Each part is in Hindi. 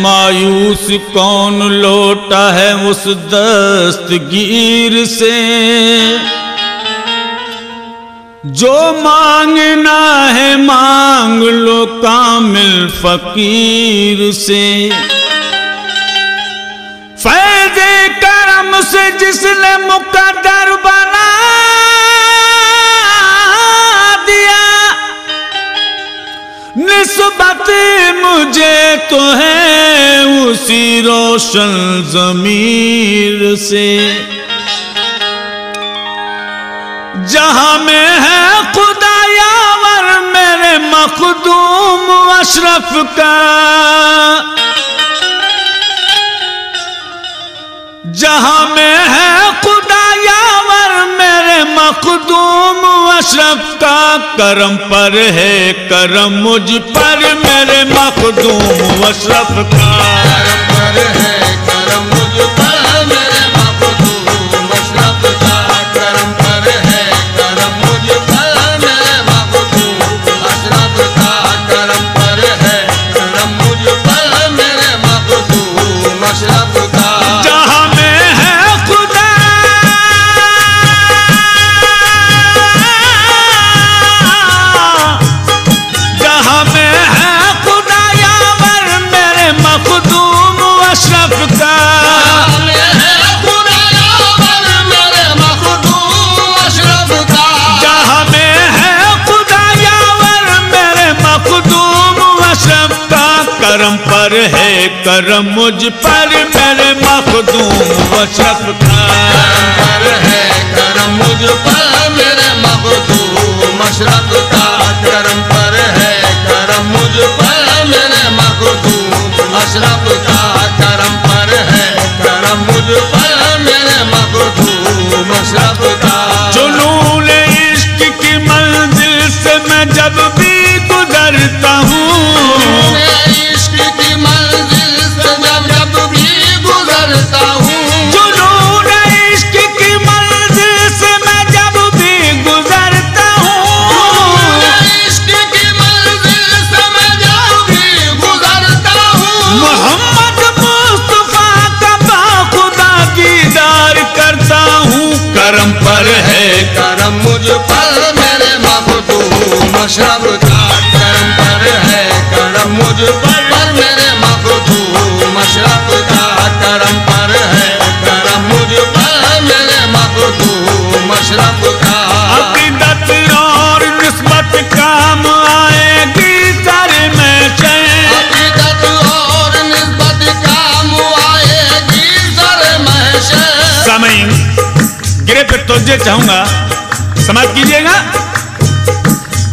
मायूस कौन लौटा है उस दस्तगीर से, जो मांगना है मांग लो कामिल फकीर से। फैज़े करम से जिसने मुकद्दर बना दिया, निस्बत मुझे तो है उसी रोशन ज़मीर से। जहां में है खुदा यावर मेरे मखदूम अशरफ का, जहां में है खुदा यावर मेरे मखदूम अशरफ का, करम पर है करम मुझ पर मेरे मखदूम अशरफ का। करम पर है करम मुझ पर मेरे मखदूम अशरफ का, करम पर है करम मुझ पर मेरे मखदूम अशरफ का, करम पर है करम मुझ पर मेरे मखदूम अशरफ का। जहां में है खुदा जहां में है खुदा यावर मेरे मखदूम अशरफ का, जहां में है खुदा यावर मेरे मखदूम अशरफ का, करम पर है करम मुझ पर मेरे मखदूम अशरफ का। करम पर है करम मुझ पर मेरे मखदूम अशरफ का, करम पर है करम मुझ पर मेरे मखदूम अशरफ का, करम पर है करम मुझ पर मेरे मखदूम अशरफ का। जुनून इश्क की मंजिल से मैं जब भी गुजरता हूँ, इश्क की मंजिल से जब भी गुजरता हूँ, जुनून इश्क की मंजिल से मैं जब भी गुजरता हूँ, इश्क की मंजिल से मैं जब भी गुजरता हूँ, मोहम्मद मुस्तफा का बाखुदा दीदार करता हूँ। करम पर है करम मुझ पर मेरे मखदूम अशरफ का, करम पर है करम मुझ पर मेरे मखदूम अशरफ का, करम पर है करम मुझ पर मेरे मखदूम अशरफ का। अकीदत और निस्बत काम आएगी सर में चैन, अकीदत और निस्बत काम आएगी सर महशर। सामईन गिरे पे तोज्जे चाहूंगा, समाज कीजिएगा।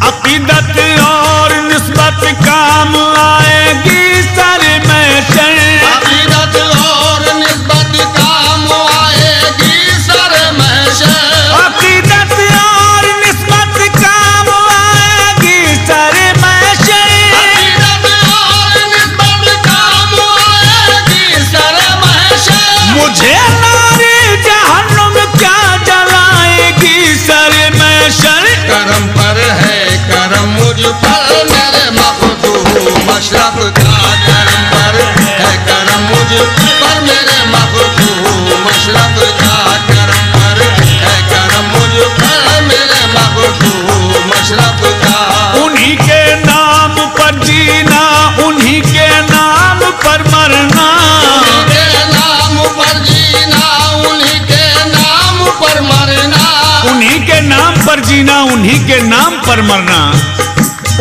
अकीदत और निस्बत काम आएगी सर में चैन, अकीदत और निस्बत काम आएगी सर महशर। अकीदत और निस्बत काम आएगी सर में चैन। अकीदत और निस्बत काम आएगी सर महशर। मुझे नारे जहन्नुम क्या जलाएगी सर में शर। करम पर है करम मुझ पर मेरे मखदूम अशरफ का, करम पर है करम मुझ पर मेरे मखदूम अशरफ का, करम पर है करम मुझ पर मेरे मखदूम अशरफ का। उन्हीं के नाम पर जीना, उन्हीं के नाम पर मरना, उन्हीं के नाम पर जीना, उन्हीं के नाम पर मरना, उन्हीं के नाम पर जीना, उन्हीं के नाम पर मरना।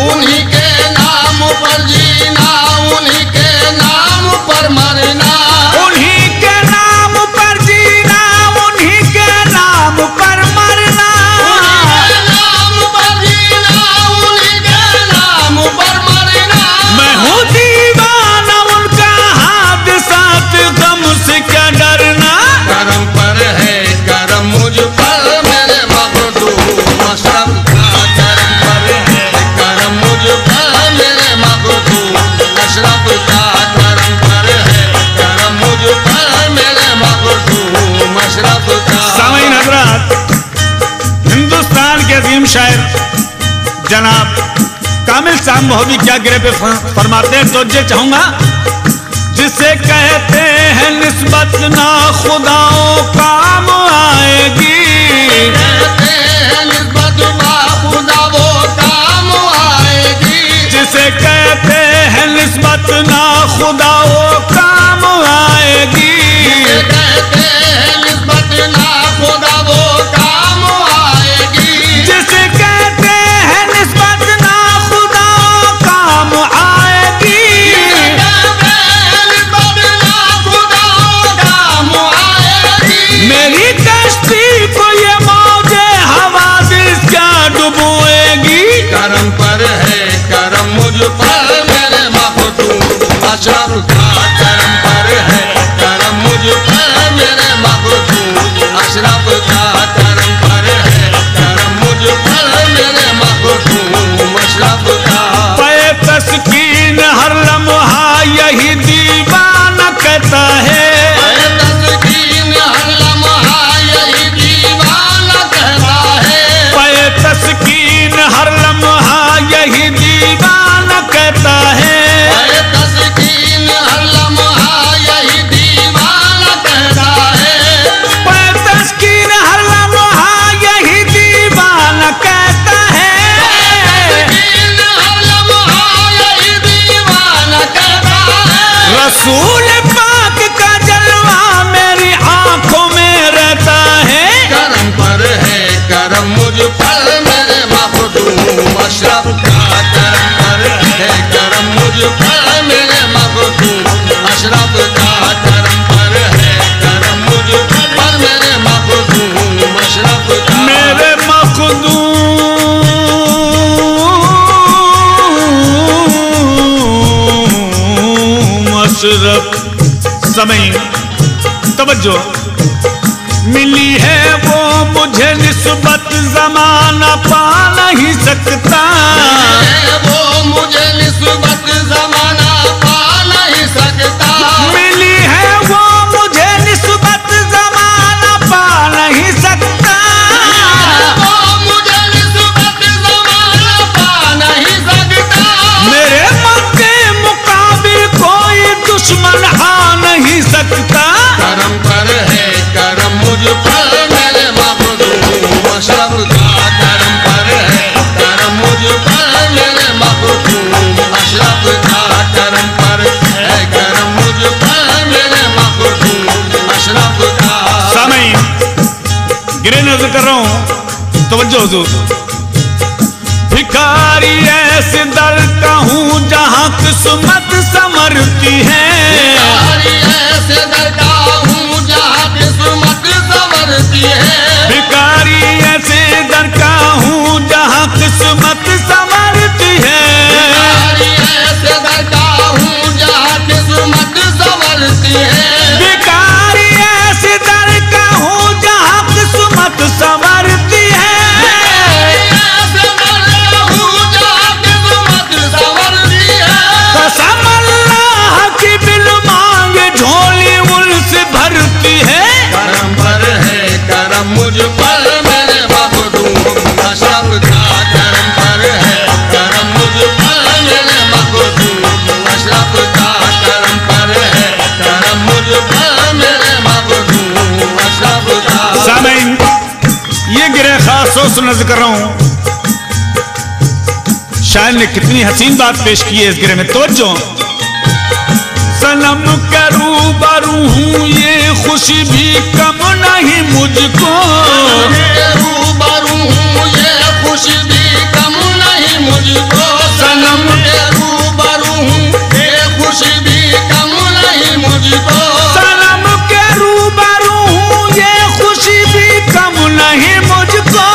उन्हीं के नाम पर जीना, उन्हीं के नाम पर मरना, उन्हीं के नाम पर जीना, उन्हीं के नाम पर मरना। उन्हीं के नाम पर जीना, उन्हीं के नाम पर मरना। मैं हूँ दीवाना उनका, हादसात गम से क्या डरना। करम पर है करम मुझ पर मेरे मखदूम अशरफ का, करम पर है करम मुझ पर मेरे मखदूम अशरफ का, करम पर है करम मुझ पर मेरे मखदूम अशरफ का। सामईन हज़रात, हिंदुस्तान के अजीम शायर जनाब कामिल साहब मोहब्बी क्या गिरे पे फरमाते हैं, तोज्जे चाहूंगा। जिसे कहते हैं निस्बत ना खुदाओं काम आएगी, कहते हैं निस्बत ना खुदा वो काम आएगी, जिसे कहते हैं निस्बत ना खुदाओं काम आएगी, जिसे कहते हैं निस्बत ना खुदा वो काम आएगी, जिसे कहते हैं निस्बत ना खुदाओं काम आएगी। मेरी कश्ती को ये मौजे हवादिस क्या डुबोएगी। करम पर है करम मुझ पर मेरे मखदूम अशरफ का, करम पर है करम मुझ पर मेरे मखदूम अशरफ का, करम पर है करम मुझ पर मेरे मखदूम अशरफ का। पे तस्कीन हर लम्हा यही दीवाना कहता है, तस्कीन हर लम्हा यही दीवाना कहता है, तस्कीन हर लम्हा यही दीवाना कहता है, तस्कीन हर लम्हा यही दीवाना कहता है, तस्कीन हर लम्हा यही दीवाना कहता है। तस्कीन हर लम्हा यही दीवाना कहता है। रसूल पाक का जलवा मेरी आंखों में रहता है। करम पर है करम मुझ पर मेरे मखदूम अशरफ का, करम पर है करम मुझ पर मेरे मखदूम अशरफ का, करम पर है करम मुझ पर मेरे मखदूम अशरफ का। मेरे मखदूम अशरफ। समय तवज्जो, मिली है वो मुझे निस्बत ज़माना पा नहीं सकता, वो मुझे निस्बत ज़माना पा नहीं सकता, मिली है वो मुझे निस्बत ज़माना पा नहीं सकता, वो मुझे निस्बत ज़माना पा नहीं सकता। मेरे मक्के मुकाबिल कोई दुश्मन आ नहीं सकता। करम पर है करम मुझ पर मेरे मखदूम अशरफ का, करम पर है करम मुझ पर मेरे मखदूम अशरफ का, करम पर है करम मुझ पर मेरे मखदूम अशरफ का। समय गिरे नजर कर रहा हूं, तवज्जो हुजूर। भिखारी ऐसे दर का हूं जहां किस्मत संवरती है, भिखारी ऐसे दर का हूं जहां किस्मत संवरती है, भिखारी ऐसे दर का हूं जहां किस्मत संवरती है, भिखारी ऐसे दर का हूं जहां किस्मत संवरती है, भिखारी ऐसे दर का हूं जहां किस्मत संवरती है। कसम अल्लाह की बिल मांगे झोली उनसे भरती है। करम पर है करम मुझ पर मेरे मखदूम अशरफ का, करम पर है करम मुझ पर मेरे मखदूम अशरफ का, करम पर है करम मुझ पर मेरे मखदूम अशरफ का। सामीन, ये गिरे खास सोच नजर कर रहा हूं। शायर ने कितनी हसीन बात पेश की है इस गिरे में, तवज्जो। सनम के रूबरू हूँ ये खुशी भी कम नहीं मुझको, रूबरू हूँ ये खुशी भी कम नहीं मुझको, सनम के रूबरू हूँ ये खुशी भी कम नहीं मुझको, सनम के रूबरू हूँ ये खुशी भी कम नहीं मुझको,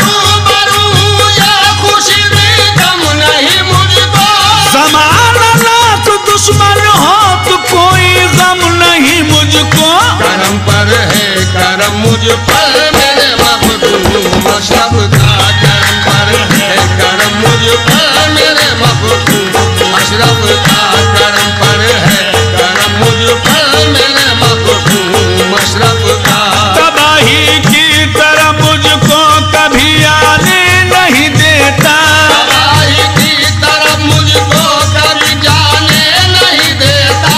रूबरू हूँ ये खुशी भी कम नहीं मुझको। ज़माना लाख दुश्मन हो तो कोई गम नहीं मुझको। करम पर है करम मुझ पर मेरे मखदूम अशरफ का, करम पर है करम मुझ पर मेरे मखदूम अशरफ का, करम पर है करम मुझ पर मेरे मखदूम अशरफ का। तबाही की तरह मुझको कभी आने नहीं देता, तबाही की तरफ मुझको कभी जाने नहीं देता,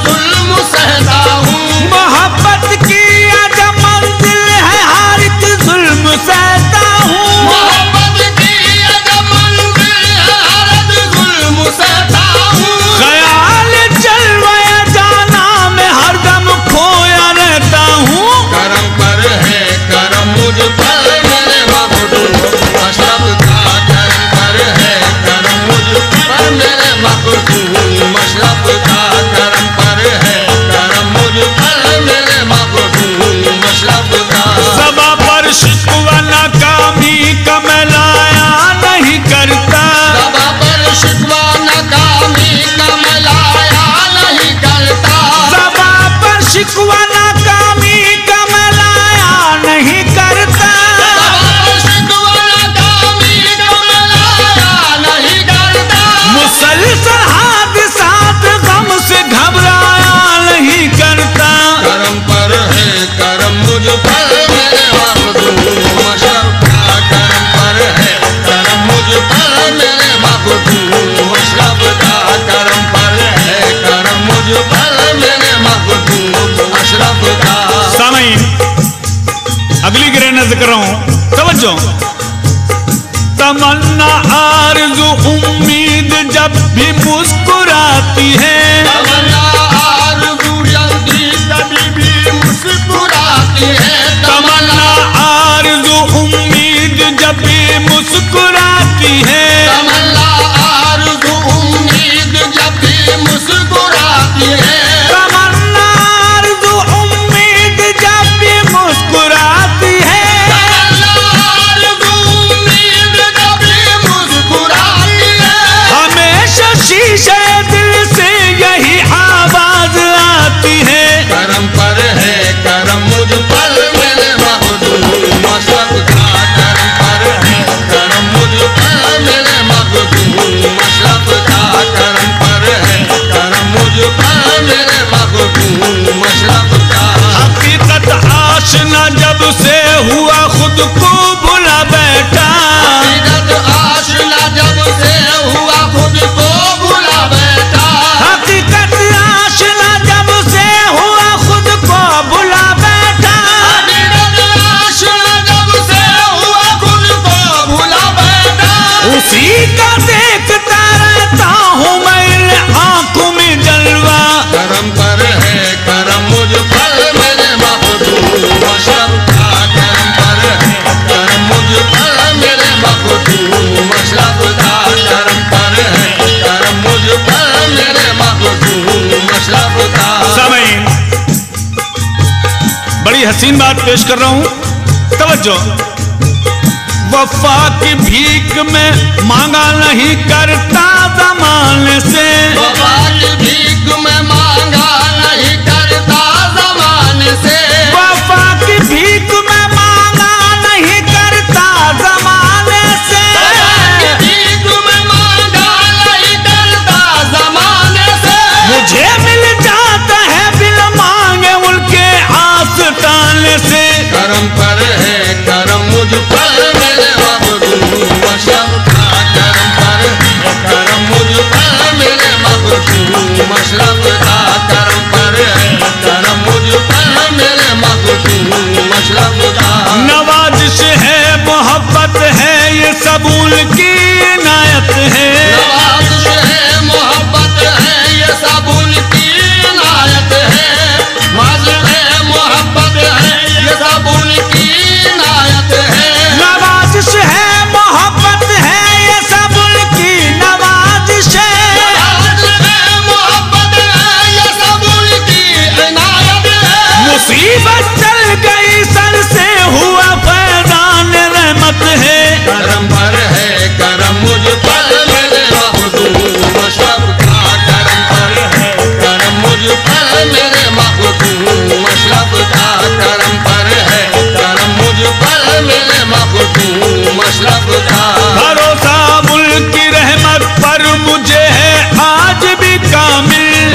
जुल्म सहता हूँ। मोहब्बत की अजब मंजिल है, हर एक जुल्म सहता हूँ। मोहब्बत की अजब मंजिल है, हर एक जुल्म सहता हूँ। ख्याल जलवाया जाना में हरदम खोया रहता हूँ। करम पर है करम मुझ पर मेरे महबूब अशरफ का, करम पर है करम मुझ पर मेरे महबूब अशरफ का, करम पर है करम मुझ पर मेरे महबूब अशरफ का। सबा पर शिकवा नाकामी का मैं लाया नहीं करता। सबा पर शिकवा नाकामी का मैं लाया नहीं करता। सबा पर शिकवा नाकामी का मैं लाया नहीं करता। सबा पर शिकवा नाकामी का मैं लाया नहीं करता। मुसलसल हादसात गम से घबराया नहीं करता। करम पर है करम मुझ पर मेरे महबूब अशरफ का, करम पर है करम मुझ पर मेरे महबूब अशरफ का, करम पर है करम मुझ पर मेरे महबूब अशरफ का। सामीन, अगली गिरे नजर कर रहा हूं, तवज्जो। तमन्ना आरज़ू उम्मीद जब भी मुस्कुराती है। तमन्ना आरज़ू जल्दी कभी भी मुस्कुराती है। तमन्ना आरज़ू उम्मीद जब भी मुस्कुराती है। तमन्ना आरज़ू उम्मीद जब भी मुस्कुराती है। तमन्ना आरज़ू उम्मीद जब भी मुस्कुराती है। तमन्ना आरज़ू उम्मीद जब भी मुस्कुराती है। हमेशा शीशे दिल से यही आवाज आती है। करम पर है करम मुझ पर मेरे महबूब अशरफ का, करम पर है करम मुझ पर मेरे महबूब अशरफ का, करम पर है करम मुझ पर मेरे महबूब अशरफ का। हकीकत आशना जब से हुआ खुद को भुला बैठा। हकीकत आशना जब से हुआ खुद को भुला बैठा। हकीकत आशना जब से हुआ खुद को भुला बैठा। हकीकत आशना जब से हुआ खुद को भुला बैठा। उसी का देखता रहता हूँ मैं आंखों में जलवा। करम पर है करम मुझ पर मेरे महबूब अशरफ का, करम पर है करम मुझ पर मेरे महबूब अशरफ का, करम पर है करम मुझ पर मेरे महबूब अशरफ का। सामीन, बड़ी हसीन बात पेश कर रहा हूँ, तवज्जो। वफा की भीख में मांगा नहीं करता ज़माने से। वफा की भीख में मांगा नहीं करता ज़माने से। वफा की भीख में मांगा नहीं करता ज़माने से। वफा की भीख में मांगा नहीं करता ज़माने से। मुझे मिल जाता है बिल मांगे उनके आस्ताने से। करम पर है करम मुझ पर मेरे महबूब अशरफ का, करम पर है करम मुझ पर मेरे महबूब अशरफ का, करम पर है करम मुझ पर मेरे महबूब अशरफ का। नवाजिश है मोहब्बत है ये सब उनकी इनायत है। नवाज़िश है मोहब्बत है ये सब उनकी इनायत है। वाजिब है मोहब्बत है ये सब उनकी इनायत है। नवाजिश है मोहब्बत है ये सब उनकी नवाजिश है। वाजिब है मोहब्बत है ये सब उनकी इनायत है। मुसीबत चल गई सर से हुआ फैजान रहमत है। करम पर है करम मुझ पर मेरे महबूब अशरफ का, करम पर है करम मुझ पर मेरे महबूब अशरफ का, करम पर है करम मुझ पर मेरे महबूब अशरफ का। भरोसा मुल्क की रहमत पर मुझे है आज भी कामिल।